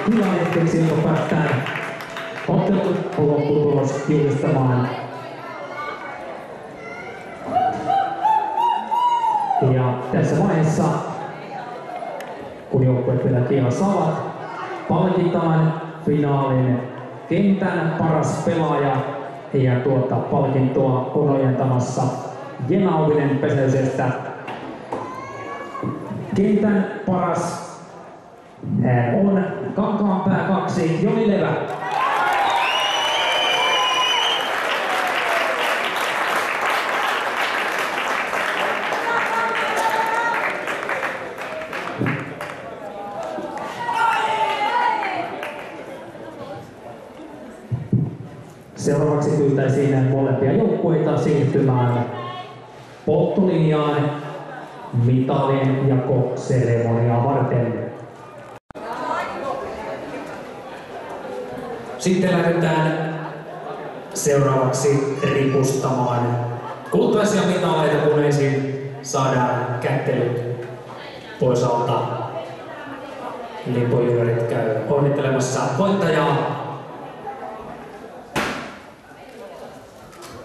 hyvä hetkeksi, jonka päästään ottelun lopputulos julistamaan. Ja tässä vaiheessa, kun joukkueet vielä kiinni saavat, palkitaan finaalin kentän paras pelaaja ja tuota palkintoa on ojentamassa Jenna Auvinen Pesäysestä. Kentän paras on Kankaanpää 2 Joni Levä. Seuraavaksi pyytäisiin molempia joukkueita siirtymään polttolinjaan mitalien jakoseremoniaa varten. Sitten lähdetään seuraavaksi ripustamaan kultaisia mitaleita, kun ensin saadaan kättelyt pois alta. Lipojyörit käy onnittelemassa voittajaa.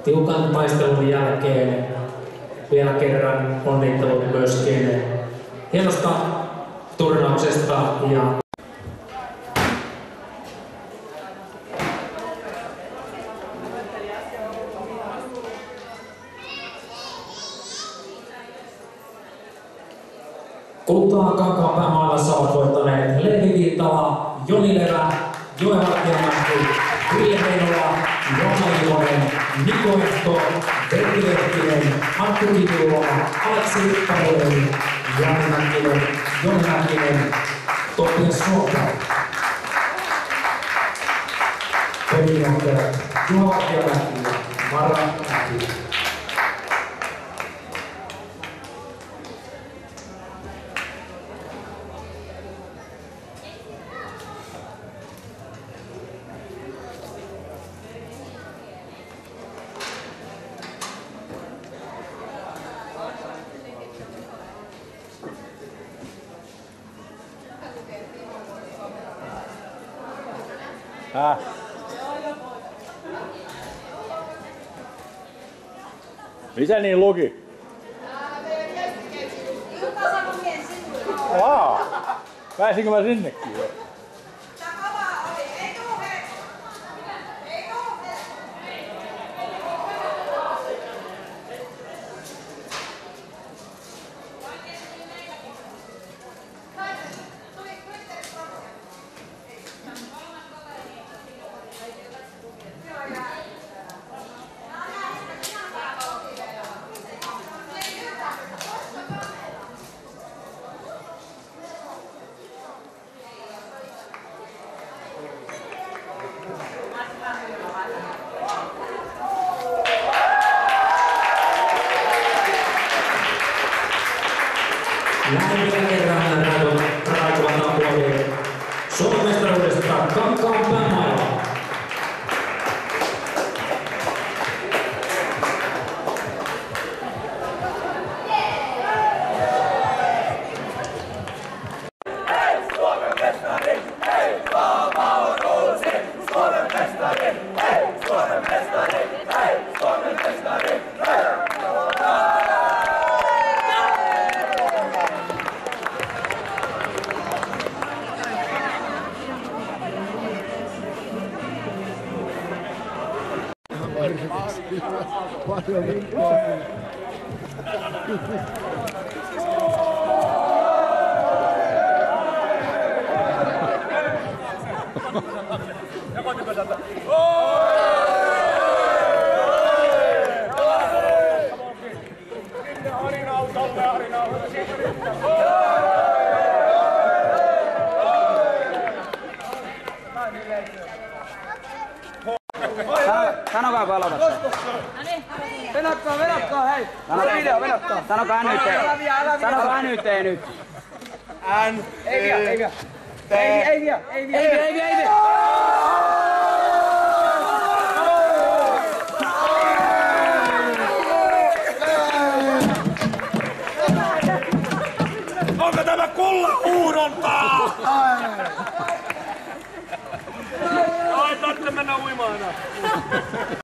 Tiukan taistelun jälkeen vielä kerran onnittelut myöskin hienosta turnauksesta ja kultaa Kankaanpäämaalla ovat voittaneet Leevi Viitala, Joni Levä, Joe Hartiamäki, Ville Heinola, Joona Ilonen, Niko Ehto, Vertti Lehtinen, Arttu Kivuola, Aleksi Rippavuori, Jani Mäkinen, Joni Mäkinen, Topias Suokka. Pelijohtajat Juha Hartiamäki ja Mara Mäki. Mitä niin luki? Pääsinkö mä sinnekin jo? Näin vielä kerran raikuvan apuoli Suomen mestaruudesta Kankaanpäämaalla. Sanokaa kun aloitatte. Venatkaa, hei! Sanokaa NYT nyt. Ei vielä. Onko tämä kullan uudontaa? Ihana.